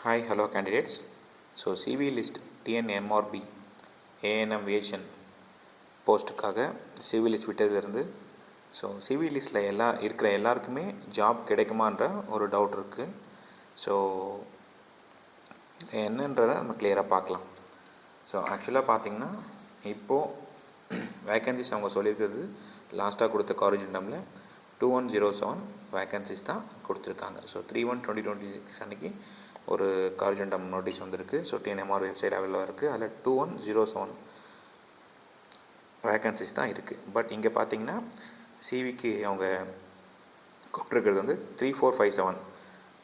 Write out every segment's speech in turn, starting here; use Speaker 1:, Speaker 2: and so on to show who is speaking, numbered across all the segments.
Speaker 1: Hi, hello candidates. So CV list TNMRB ANM வேஷன் போஸ்ட்டுக்காக CV list விட்டதுலேருந்து so CV லிஸ்ட்டில் இருக்கிற எல்லாருக்குமே ஜாப் கிடைக்குமான்ற ஒரு டவுட் இருக்குது. ஸோ இதில் என்னன்றதை நம்ம கிளியராக பார்க்கலாம். ஸோ ஆக்சுவலாக பார்த்திங்கன்னா இப்போது வேக்கன்சிஸ் அவங்க சொல்லியிருக்கிறது லாஸ்ட்டாக கொடுத்த காரிஜெண்டமில் 2107 வேக்கன்சிஸ் தான் கொடுத்துருக்காங்க. ஸோ 3/1/2026 அன்றைக்கி ஒரு காரிஜெண்டம் நோட்டீஸ் வந்திருக்கு. ஸோ டிஎன்எம்ஆர் வெப்சைட் அவைலபிளாக இருக்குது. அதில் 2107 வேக்கன்சிஸ் தான் இருக்குது. பட் இங்கே பார்த்தீங்கன்னா சிவிக்கு அவங்க கூப்பிட்ருக்கிறது வந்து 3457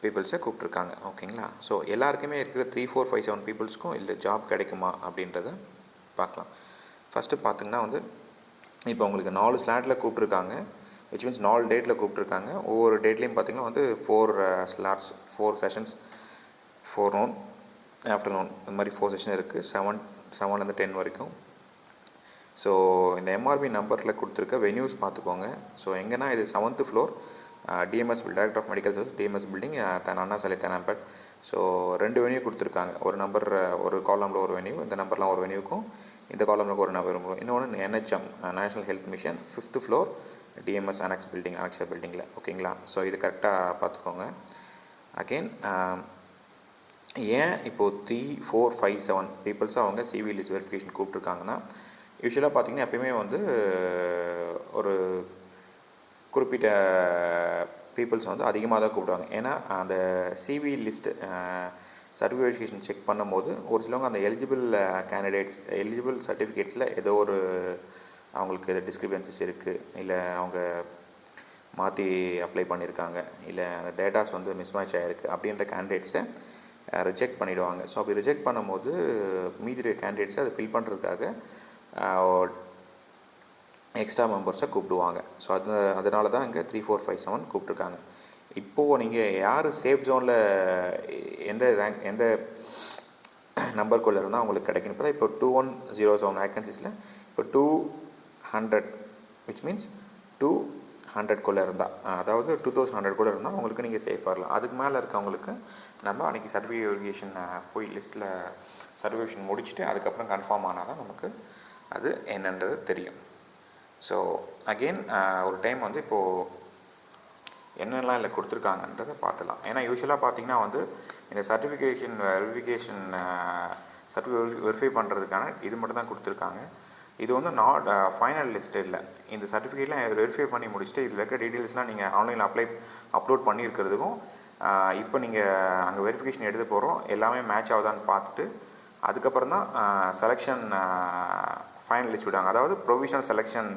Speaker 1: பீப்புள்ஸை கூப்பிட்ருக்காங்க. ஓகேங்களா? ஸோ எல்லாருக்குமே இருக்கிற 3457 பீப்புள்ஸ்க்கும் இல்லை ஜாப் கிடைக்குமா அப்படின்றத பார்க்கலாம். ஃபஸ்ட்டு பார்த்திங்கன்னா வந்து இப்போ உங்களுக்கு 4 ஸ்லாட்டில் கூப்பிட்ருக்காங்க. விச் மீன்ஸ் 4 டேட்டில் கூப்பிட்ருக்காங்க. ஒவ்வொரு டேட்லேயும் பார்த்திங்கன்னா வந்து 4 ஸ்லாட்ஸ், 4 செஷன்ஸ், 4 noon, ஆஃப்டர்நூன், இந்த மாதிரி 4 செஷன் இருக்குது. 7 10 வரைக்கும். ஸோ இந்த எம்ஆர்பி நம்பரில் கொடுத்துருக்க வென்யூஸ் பார்த்துக்கோங்க. ஸோ எங்கன்னா இது 7th floor DMS director of medical service DMS building Anna Salai Teynampet. So 2 venue கொடுத்துருக்காங்க. ஒரு நம்பர் ஒரு காலமில் ஒரு வென்யூ, இந்த நம்பர்லாம் ஒரு வென்யூக்கும், இந்த காலமில் ஒரு நம்பர். இன்னொன்று NHM national health mission 5th floor DMS annex building, annexure பில்டிங்கில். ஓகேங்களா? ஸோ இது கரெக்டாக பார்த்துக்கோங்க. அகெயின் ஏன் இப்போது 3457 பீப்புள்ஸாக அவங்க சிவி லிஸ்ட் வெரிஃபிகேஷன் கூப்பிட்ருக்காங்கன்னா, யூஸ்வலாக பார்த்திங்கன்னா எப்பயுமே வந்து ஒரு குறிப்பிட்ட பீப்புள்ஸ் வந்து அதிகமாக தான் கூப்பிடுவாங்க. ஏன்னா அந்த சிவி லிஸ்ட்டு சர்டிஃபிகேஷன் செக் பண்ணும்போது ஒரு சிலவங்க அந்த எலிஜிபிள் கேண்டிடேட்ஸ் எலிஜிபிள் சர்டிஃபிகேட்ஸில் ஏதோ ஒரு அவங்களுக்கு டிஸ்கிரிபன்சிஸ் இருக்குது, இல்லை அவங்க மாற்றி அப்ளை பண்ணியிருக்காங்க, இல்லை அந்த டேட்டாஸ் வந்து மிஸ்மேட்ச் ஆகிருக்கு அப்படின்ற கேண்டிடேட்ஸை ரிஜெக்ட் பண்ணிவிடுவாங்க. ஸோ அப்படி ரிஜெக்ட் பண்ணும்போது மீதி கேண்டிடேட்ஸை அதை ஃபில் பண்ணுறதுக்காக எக்ஸ்ட்ரா மெம்பர்ஸை கூப்பிடுவாங்க. ஸோ அதனால தான் இங்கே 3457 கூப்பிட்ருக்காங்க. இப்போது நீங்கள் யார் சேஃப் ஜோனில் எந்த நம்பருக்குள்ளே இருந்தால் அவங்களுக்கு கிடைக்கணும். இப்போ தான் இப்போ 2107 வேக்கன்சிஸில் இப்போ 200 விச் மீன்ஸ் 200 இருந்தால், அதாவது 2100 இருந்தால் அவங்களுக்கு நீங்கள் சேஃபாக இருக்கலாம். அதுக்கு மேலே இருக்கவங்களுக்கு நம்ம அன்றைக்கி சர்டிஃபிகேஷன் போய் லிஸ்ட்டில் சர்டிஃபிகேஷன் முடிச்சுட்டு அதுக்கப்புறம் கன்ஃபார்ம் ஆனால் தான் நமக்கு அது என்னன்றது தெரியும். ஸோ அகெயின் ஒரு டைம் வந்து இப்போது என்னெல்லாம் இல்லை கொடுத்துருக்காங்கன்றதை பார்த்துலாம். ஏன்னா யூஸ்வலாக பார்த்திங்கன்னா வந்து இந்த சர்டிஃபிகேட் வெரிஃபை பண்ணுறதுக்கான இது மட்டும் தான் கொடுத்துருக்காங்க. இது வந்து நாட் ஃபைனல் லிஸ்ட் இல்லை. இந்த சர்டிஃபிகேட்லாம் வெரிஃபை பண்ணி முடிச்சுட்டு இதில் இருக்க டீட்டெயில்ஸ்லாம் நீங்கள் ஆன்லைனில் அப்லோட் பண்ணியிருக்கிறதுக்கும் இப்போ நீங்கள் அங்கே வெரிஃபிகேஷன் எடுத்து போகிறோம் எல்லாமே மேட்ச் ஆகுதான்னு பார்த்துட்டு அதுக்கப்புறம் தான் செலெக்ஷன் ஃபைனல் லிஸ்ட் விடுவாங்க. அதாவது ப்ரொவிஷனல் செலெக்ஷன்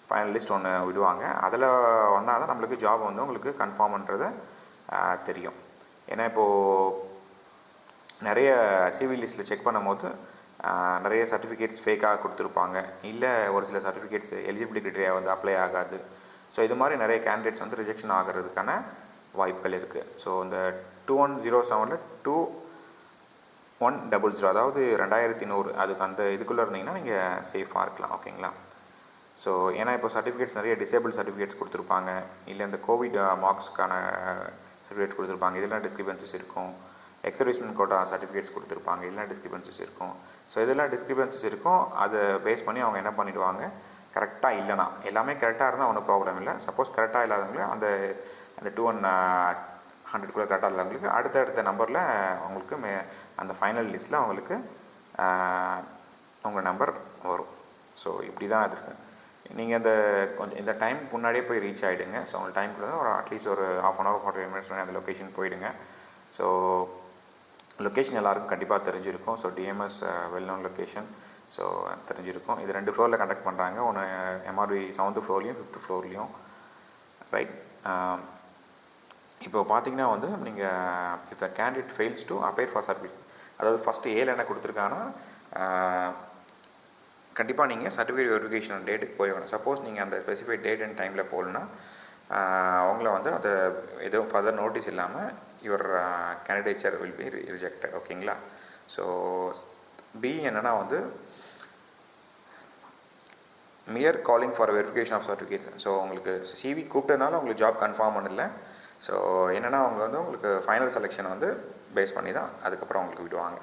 Speaker 1: ஃபைனல் லிஸ்ட் ஒன்று விடுவாங்க. அதில் வந்தால் தான் நம்மளுக்கு ஜாப் வந்து உங்களுக்கு கன்ஃபார்ம்ன்றதை தெரியும். ஏன்னா இப்போது நிறைய சிவி லிஸ்ட்டில் செக் பண்ணும்போது நிறைய சர்டிஃபிகேட்ஸ் ஃபேக்காக கொடுத்துருப்பாங்க, இல்லை ஒரு சில சர்டிஃபிகேட்ஸ் எலிஜிபிலிட்டி க்ரைட்டீரியா வந்து அப்ளை ஆகாது. ஸோ இது மாதிரி நிறைய கேண்டிடேட்ஸ் வந்து ரிஜெக்ஷன் ஆகிறதுக்கான வாய்ப்புகள் இருக்குது. ஸோ இந்த 2107 2100 அதாவது 2100 அதுக்கு அந்த இதுக்குள்ளே இருந்தீங்கன்னா நீங்கள் சேஃபாக இருக்கலாம். ஓகேங்களா? ஸோ ஏன்னா இப்போ சர்டிஃபிகேட்ஸ் நிறைய டிசேபிள் சர்டிஃபிகேட்ஸ் கொடுத்துருப்பாங்க, இல்லை இந்த கோவிட் மார்க்ஸ்க்கான சர்டிஃபிகேட்ஸ் கொடுத்துருப்பாங்க, இதெல்லாம் டிஸ்கிரிபன்சிஸ் இருக்கும். எக்ஸர்விஸ்மெண்ட் கோட்டா சர்டிஃபிகேட்ஸ் கொடுத்துருப்பாங்க, இதெல்லாம் டிஸ்கிரிபன்சிஸ் இருக்கும். ஸோ இதெல்லாம் டிஸ்கிரிபன்சிஸ் இருக்கும். அதை பேஸ் பண்ணி அவங்க என்ன பண்ணிவிடுவாங்க, கரெக்டாக இல்லைனா எல்லாமே கரெக்டாக இருந்தால் ஒன்றும் ப்ராப்ளம் இல்லை. சப்போஸ் கரெக்டாக இல்லாதவங்களே அந்த 2100 கரெக்டாக இல்லாதவங்களுக்கு அடுத்தடுத்த நம்பரில் அவங்களுக்கு அந்த ஃபைனல் லிஸ்ட்டில் அவங்களுக்கு உங்கள் நம்பர் வரும். ஸோ இப்படி தான் அது இருக்குது. நீங்கள் கொஞ்சம் இந்த டைம் முன்னாடியே போய் ரீச் ஆகிடுங்க. ஸோ உங்கள் டைமுக்குள்ள தான் ஒரு அட்லீஸ்ட் ஒரு 1/2 hour 45 minutes அந்த லொக்கேஷன் போயிடுங்க. ஸோ லொக்கேஷன் எல்லாருக்கும் கண்டிப்பாக தெரிஞ்சிருக்கும். So DMS well known location. So தெரிஞ்சிருக்கும். இது 2 ஃப்ளோரில் கண்டக்ட் பண்ணுறாங்க. ஒன்று எம்ஆர்பி 7th floorலையும் 5th floorலையும். ரைட். இப்போ பார்த்தீங்கன்னா வந்து நீங்கள் if the candidate fails to appear for service, அதாவது ஃபஸ்ட்டு ஏல என்ன கொடுத்துருக்காங்கன்னா கண்டிப்பாக நீங்கள் சர்டிஃபிகேட் வெரிஃபிகேஷன் டேட்டுக்கு போய் வேணும். சப்போஸ் நீங்கள் அந்த ஸ்பெசிஃபைட் டேட் அண்ட் டைமில் போகலன்னா அவங்கள வந்து அதை எதுவும் ஃபர்தர் நோட்டீஸ் இல்லாமல் your candidature will be rejected. ஓகேங்களா? ஸோ பி என்னென்னா வந்து mere calling for verification of certificates. So உங்களுக்கு சிவி கூப்பிட்டதுனால உங்களுக்கு ஜாப் கன்ஃபார்ம் பண்ணல, ஸோ என்னென்னா அவங்க வந்து உங்களுக்கு ஃபைனல் செலெக்ஷன் வந்து பேஸ் பண்ணி தான் அதுக்கப்புறம் உங்களுக்கு விடுவாங்க.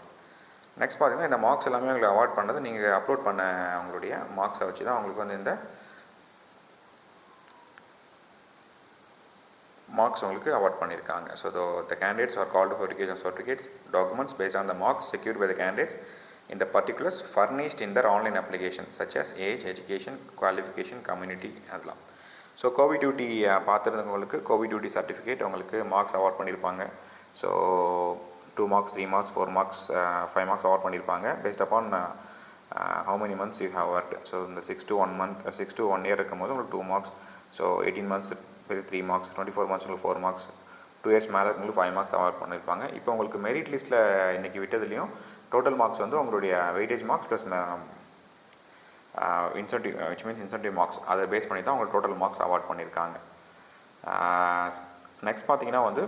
Speaker 1: நெக்ஸ்ட் பார்த்தீங்கன்னா இந்த மார்க்ஸ் எல்லாமே உங்களுக்கு அவார்ட் பண்ணது நீங்கள் அப்லோட் பண்ண அவங்களுடைய மார்க்ஸை வச்சு தான் உங்களுக்கு வந்து இந்த மார்க்ஸ் உங்களுக்கு அவார்ட் பண்ணியிருக்காங்க. So the candidates are called for verification certificates documents based on the marks secured by the candidates in the particulars furnished in their online application such as age, education, qualification, community அதெல்லாம். So covid duty பார்த்துருந்தவங்களுக்கு covid duty certificate உங்களுக்கு marks award பண்ணியிருப்பாங்க. So 2 marks 3 marks 4 marks 5 marks award பண்ணியிருப்பாங்க based upon how many months you have worked. So இந்த 6 to 1 month 6 to 1 year இருக்கும்போது உங்களுக்கு 2 மார்க்ஸ். So 18 months 3 marks 24 months உங்களுக்கு 4 marks 2 years மேலே உங்களுக்கு 5 மார்க்ஸ் அவார்ட் பண்ணியிருப்பாங்க. இப்போ உங்களுக்கு மெரிட் லிஸ்ட்டில் இன்றைக்கி விட்டதுலேயும் டோட்டல் மார்க்ஸ் வந்து உங்களுடைய weightage marks plus incentive which means incentive marks அதை பேஸ் பண்ணி தான் உங்களுக்கு டோட்டல் மார்க்ஸ் அவார்ட் பண்ணியிருக்காங்க. நெக்ஸ்ட் பார்த்தீங்கன்னா வந்து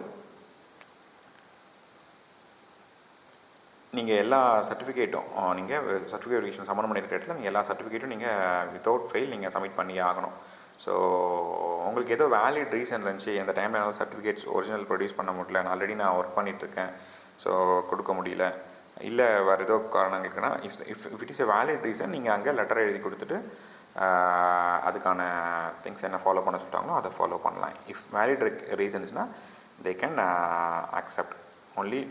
Speaker 1: நீங்கள் எல்லா சர்டிஃபிகேட்டும் நீங்கள் சர்டிஃபிகேட் வெரிஃபிகேஷன் சம்மந்தம் பண்ணியிருக்க இடத்துல நீங்கள் எல்லா சர்டிஃபிகேட்டும் நீங்கள் வித்தவுட் ஃபெயில் நீங்கள் சப்மிட் பண்ணியே ஆகணும். ஸோ உங்களுக்கு ஏதோ வேலிட் ரீசன் இருந்துச்சு இந்த டைமில் என்னால் சர்டிஃபிகேட்ஸ் ஒரிஜினல் ப்ரொடியூஸ் பண்ண முடியல, நான் ஆல்ரெடி நான் ஒர்க் பண்ணிகிட்ருக்கேன் ஸோ கொடுக்க முடியல, இல்லை வேறு ஏதோ காரணம் இருக்குன்னா if it is a valid reason நீங்கள் அங்கே லெட்டர் எழுதி கொடுத்துட்டு அதுக்கான திங்ஸ் என்ன ஃபாலோ பண்ண சொல்லிட்டாங்களோ அதை ஃபாலோ பண்ணலாம். இஃப் வேலிட் ரீசன்ஸ்னால் they can accept only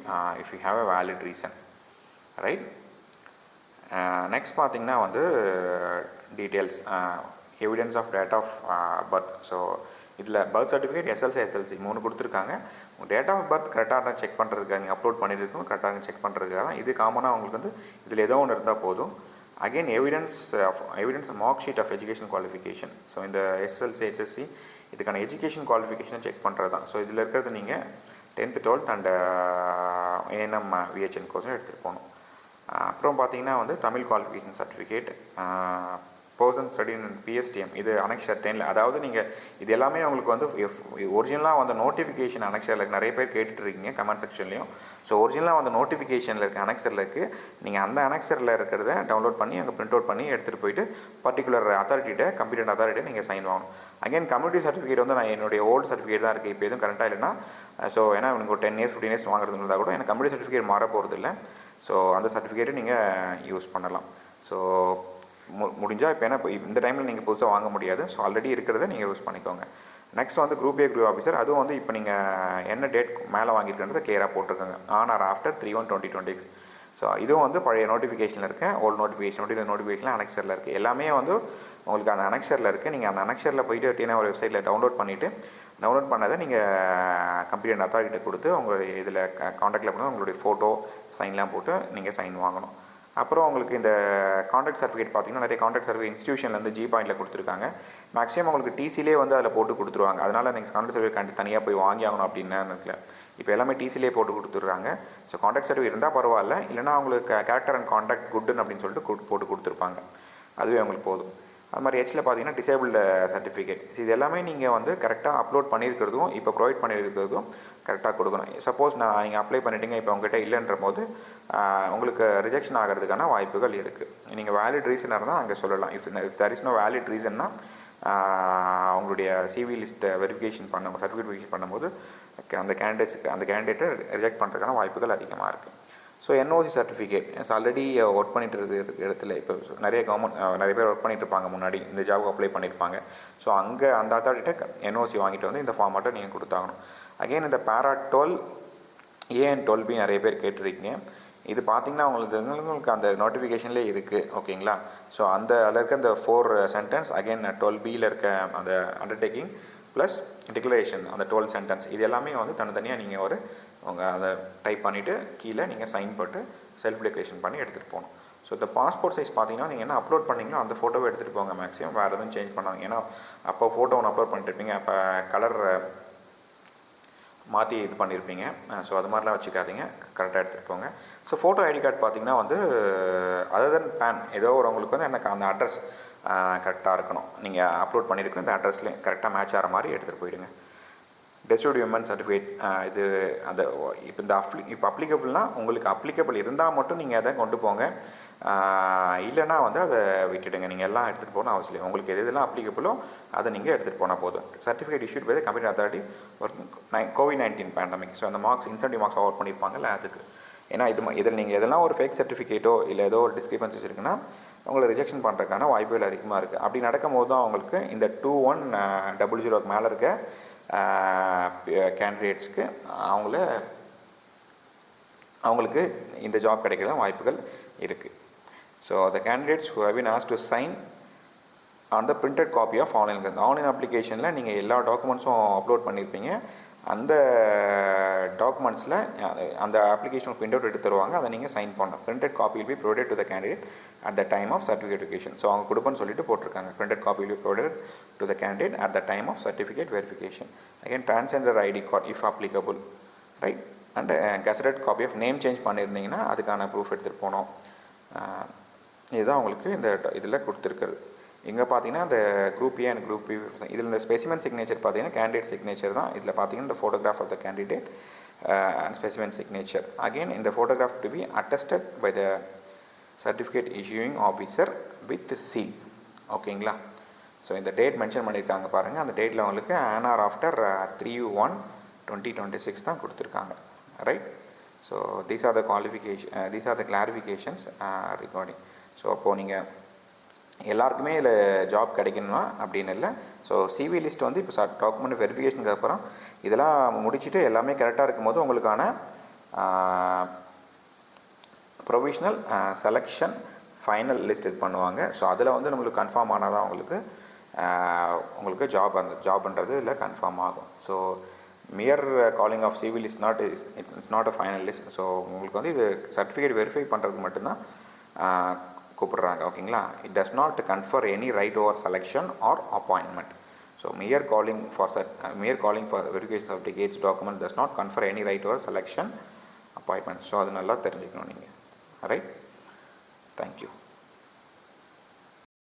Speaker 1: if you have a valid reason, right. Next பார்த்திங்கன்னா வந்து details evidence of date of birth. So இதில் பர்த் சர்டிஃபிகேட் எஸ்எல்சி 3 கொடுத்துருக்காங்க. டேட் ஆஃப் பர்த் கரெக்டாக செக் பண்ணுறதுக்காக நீங்கள் அப்லோட் பண்ணியிருக்கோம் கரெக்டாக செக் பண்ணுறதுக்காக தான். இது காமனாக உங்களுக்கு வந்து இதில் ஏதோ ஒன்று இருந்தால் போதும். Again evidence mark sheet of education qualification. So இந்த எஸ்எல்சி ஹெச்எஸ்சி இதுக்கான எஜுகேஷன் குவாலிஃபிகேஷன் செக் பண்ணுறது தான். ஸோ இதில் இருக்கிறது நீங்கள் 10th 12th and ANM VHN கோர்ஸும் எடுத்துகிட்டு போகணும். அப்புறம் பார்த்தீங்கன்னா வந்து Tamil qualification certificate, person study in PSTM இது அனெக்ஷர் 10ல். அதாவது நீங்கள் இது எல்லாமே உங்களுக்கு வந்து ஒரிஜினலாக வந்து நோட்டிஃபிகேஷன் அனெக்ஷரில் நிறைய பேர் கேட்டுட்ருக்கீங்க கமெண்ட் செக்ஷன்லையும். ஸோ ஒரிஜினலாக வந்து நோட்டிஃபிகேஷனில் இருக்க அனெக்ஷரில் இருக்குது. நீங்கள் அந்த அனெக்ஷரில் இருக்கிறத டவுன்லோட் பண்ணி அங்கே பிரிண்ட் அவுட் பண்ணி எடுத்துகிட்டு போயிட்டு பர்டிகுலர் அத்தாரிட்டிகிட்ட கம்ப்யூட்டர் அத்தாரிட்டியை நீங்கள் சைன் வாங்கணும். அகைன் கம்யூனிட்டி சர்டிஃபிகேட் வந்து நான் என்னுடைய ஓல்டு சர்டிஃபிகேட் தான் இருக்குது, இப்போ எதுவும் கரெக்டாக இல்லைன்னா. ஸோ ஏன்னா உங்களுக்கு 10 years 15 years வாங்குறது இருந்தால் கூட எனக்கு கம்யூனிட்டி சர்டிஃபிகேட் மாற போகிறது இல்லை. ஸோ அந்த சர்டிஃபிகேட்டை நீங்கள் யூஸ் பண்ணலாம். ஸோ முடிஞ்சால் இப்போ ஏன்னா இந்த டைமில் நீங்கள் புதுசாக வாங்க முடியாது. ஸோ ஆல்ரெடி இருக்கிறத நீங்கள் யூஸ் பண்ணிக்கோங்க. நெக்ஸ்ட் வந்து குரூப் ஏ குரூப் ஆஃபீஸர், அதுவும் வந்து இப்போ நீங்கள் என்ன டேட் மேலே வாங்கியிருக்கிறது கிளியராக போட்டிருக்காங்க. On or after 3/1/2026. ஸோ இதுவும் வந்து பழைய நோட்டிஃபிகேஷனில் இருக்க ஓல்டு நோட்டிஃபிகேஷன் அனெக்ஷரில் இருக்குது. எல்லாமே வந்து உங்களுக்கு அந்த அனெக்ஷரில் இருக்குது. நீங்கள் அந்த அனெக்ஷரில் போய்ட்டு டீனா ஒரு வெப்சைட்டில் டவுன்லோட் பண்ணதை நீங்கள் கம்ப்யூட்டர் அத்தாரிட்டிகிட்ட கொடுத்து உங்களுடைய இதில் காண்டாக்டில் பண்ணி உங்களுடைய ஃபோட்டோ சைன்லாம் போட்டு நீங்கள் சைன் வாங்கணும். அப்புறம் உங்களுக்கு இந்த கான்ட்ராக்ட் சர்டிஃபிகேட் பார்த்தீங்கன்னா நிறைய கான்ட்ராக்ட் சர்டிஃபிகேட் இன்ஸ்டியூஷன்லேருந்து ஜி பாயிண்டில் கொடுத்துருக்காங்க. மேக்ஸிமம் உங்களுக்கு டிசிலே வந்து அதில் போட்டு கொடுத்துருவாங்க. அதனால் நீங்கள் கான்ட்ராக்ட் சர்டிஃபிகேட் தனியாக போய் வாங்கி ஆகணும் அப்படின்னு இல்லை. இப்போ எல்லாமே டிசிலே போட்டு கொடுத்துட்றாங்க. ஸோ கான்ட்ராக்ட் சர்டிஃபிகேட் இருந்தால் பரவாயில்ல, இல்லைனா அவங்களுக்கு கேரக்டர் அண்ட் கான்டாக்ட் குட்னு அப்படின்னு சொல்லிட்டு போட்டு கொடுத்துருப்பாங்க. அதுவே அவங்களுக்கு போதும். அது மாதிரி ஹெச்சில் பார்த்தீங்கன்னா டிசேபிள்டு சர்டிஃபிகேட். இது எல்லாமே நீங்கள் வந்து கரெக்டாக அப்லோட் பண்ணியிருக்கிறதும் இப்போ ப்ரொவைட் பண்ணியிருக்கிறதும் கரெக்டாக கொடுக்கணும். சப்போஸ் நீங்கள் அப்ளை பண்ணிட்டீங்க இப்போ உங்கள்கிட்ட இல்லைன்ற போது உங்களுக்கு ரிஜெக்ஷன் ஆகிறதுக்கான வாய்ப்புகள் இருக்குது. நீங்கள் வேலிட் ரீசனாக இருந்தால் அங்கே சொல்லலாம். If there is no valid ரீசன்னா அவங்களுடைய சிவி லிஸ்ட்டை சர்டிஃபிகேட் வெரிஃபிகேஷன் பண்ணும்போது அந்த கேண்டிடேட்டை ரிஜெக்ட் பண்ணுறதுக்கான வாய்ப்புகள் அதிகமாக இருக்குது. So NOC certificate already work பண்ணிட்டு இருக்கிற இடத்துல இப்போ நிறைய பேர் ஒர்க் பண்ணிட்டு இருப்பாங்க, முன்னாடி இந்த ஜாபுக்கு அப்ளை பண்ணியிருப்பாங்க. ஸோ அங்கே அந்த அத்தாரிட்டிகிட்ட என்ஓசி வாங்கிட்டு வந்து இந்த ஃபார்மாட்டை நீங்கள் கொடுத்தாகணும். அகெயின் இந்த பேரா 12 ஏ அண்ட் 12 பி நிறைய பேர் கேட்டிருக்கீங்க. இது பார்த்திங்கன்னா உங்களுக்கு அந்த நோட்டிஃபிகேஷன்லேயே இருக்குது, ஓகேங்களா. ஸோ அதில் இருக்க அந்த 4 சென்டென்ஸ் அகெயின் 12பியில் இருக்க அந்த அண்டர்டேக்கிங் ப்ளஸ் டிக்ளரேஷன் அந்த 12 சென்டென்ஸ் இது எல்லாமே வந்து தனித்தனியாக நீங்கள் உங்கள் அதை டைப் பண்ணிவிட்டு கீழே நீங்கள் சைன் போட்டு செல்ஃப் டெக்ரேஷன் பண்ணி எடுத்துகிட்டு போகணும். ஸோ இந்த பாஸ்போர்ட் சைஸ் பார்த்தீங்கன்னா நீங்கள் என்ன அப்லோட் பண்ணிங்களோ அந்த ஃபோட்டோவை எடுத்துகிட்டு போங்க. மேக்ஸிமம் வேறு எதுவும் சேஞ்ச் பண்ணாங்க. ஏன்னா அப்போ ஃபோட்டோ ஒன்று அப்லோட் பண்ணிட்டுருப்பீங்க, அப்போ கலர் மாற்றி இது பண்ணியிருப்பீங்க. ஸோ அது மாதிரிலாம் வச்சுக்காதீங்க, கரெக்டாக எடுத்துகிட்டு போங்க. ஸோ ஃபோட்டோ ஐடி கார்டு பார்த்தீங்கன்னா வந்து அதர் தென் பேன் ஏதோ ஒரு உங்களுக்கு வந்து எனக்கு அந்த அட்ரஸ் கரெக்டாக இருக்கணும். நீங்கள் அப்லோட் பண்ணியிருக்கணும் இந்த அட்ரஸ்லேயும் கரெக்டாக மேட்ச் ஆகிற மாதிரி எடுத்துகிட்டு போயிடுங்க. டெஸ்டியூட் விமன் சர்டிஃபிகேட் இது அந்த இப்போ இந்த இப்போ அப்ளிகபிள்னால் உங்களுக்கு அப்ளிகபிள் இருந்தால் மட்டும் நீங்கள் அதை கொண்டு போங்க. இல்லைனா வந்து அதை விட்டுடுங்க. நீங்கள் எல்லாம் எடுத்துகிட்டு போகணும் அவசியம் இல்லை. உங்களுக்கு எது இதெல்லாம் அப்ளிகபிளோ அதை நீங்கள் எடுத்துகிட்டு போனால் போதும். Certificate issued by the company authority working COVID-19 pandemic. So அந்த மார்க்ஸ் இன்சென்டிவ் மார்க்ஸ் அவார்ட் பண்ணியிருப்பாங்கல்ல அதுக்கு. ஏன்னா இதில் நீங்கள் எதெல்லாம் ஒரு ஃபேக் சர்டிஃபிகேட்டோ இல்லை ஏதோ ஒரு டிஸ்கிரிபன்சிஸ் இருக்குன்னா உங்களை ரிஜெக்ஷன் பண்ணுறதுக்கான வாய்ப்புகள் அதிகமாக இருக்குது. அப்படி நடக்கும்போது தான் அவங்களுக்கு இந்த 2100 மேலே இருக்க கேண்டிடேட்ஸ்க்கு அவங்களுக்கு இந்த ஜாப் கிடைக்கிற வாய்ப்புகள் இருக்குது. So the candidates who have been asked to sign on the printed copy of online அப்ளிகேஷனில் நீங்கள் எல்லா டாக்குமெண்ட்ஸும் அப்லோட் பண்ணியிருப்பீங்க. அந்த டாக்குமெண்ட்ஸில் அந்த அப்ளிகேஷன் பிரிண்ட் அவுட் எடுத்து தருவாங்க. அதை நீங்கள் சைன் பண்ணணும். Printed copy will be provided to the candidate at the time of certificate verification. So அவங்க கொடுப்பேன்னு சொல்லிட்டு போட்டிருக்காங்க. Printed copy will be provided to the candidate at the time of certificate verification. Again transgender ID card if applicable, right. And gazetted copy of name change பண்ணியிருந்தீங்கன்னா அதுக்கான proof எடுத்துகிட்டு போனோம். இதுதான் உங்களுக்கு இந்த இதில் கொடுத்துருக்குறது. இங்கே பார்த்தீங்கன்னா இந்த group A and group B இதில் இந்த ஸ்பெசிமென் சிக்னேச்சர் பார்த்தீங்கன்னா கேண்டிடேட் சிக்னேச்சர் தான். இதில் பார்த்தீங்கன்னா இந்த photograph of the candidate and specimen signature. Again இந்த photograph to be attested by the certificate issuing officer with seal. ஓகேங்களா? ஸோ இந்த டேட் மென்ஷன் பண்ணியிருக்காங்க பாருங்கள். அந்த டேட்டில் உங்களுக்கு ஆன்ஆர் ஆஃப்டர் 3/1/2026 தான் கொடுத்துருக்காங்க, right. So these are the clarifications regarding. So அப்போது நீங்கள் எல்லாருக்குமே இதில் ஜாப் கிடைக்கணுமா அப்படின்னு இல்லை. ஸோ சிவி லிஸ்ட் வந்து இப்போ டாக்குமெண்ட் வெரிஃபிகேஷனுக்கு அப்புறம் இதெல்லாம் முடிச்சுட்டு எல்லாமே கரெக்டாக இருக்கும்போது உங்களுக்கான ப்ரொவிஷ்னல் செலெக்ஷன் ஃபைனல் லிஸ்ட் இது பண்ணுவாங்க. ஸோ அதில் வந்து நம்மளுக்கு கன்ஃபார்ம் ஆனால் தான் உங்களுக்கு ஜாப்ன்றது இதில் கன்ஃபார்ம் ஆகும். So mere calling of CV list it's not a final list. So உங்களுக்கு வந்து இது சர்டிஃபிகேட் வெரிஃபை பண்ணுறதுக்கு மட்டும்தான் கூப்பிடுறாங்க. ஓகேங்களா? It does not confer any right over selection or appointment. So mere calling for verification of certificates document does not confer any right over selection appointment. So அது நல்லா தெரிஞ்சுக்கணும் நீங்கள், ரைட். தேங்க்யூ.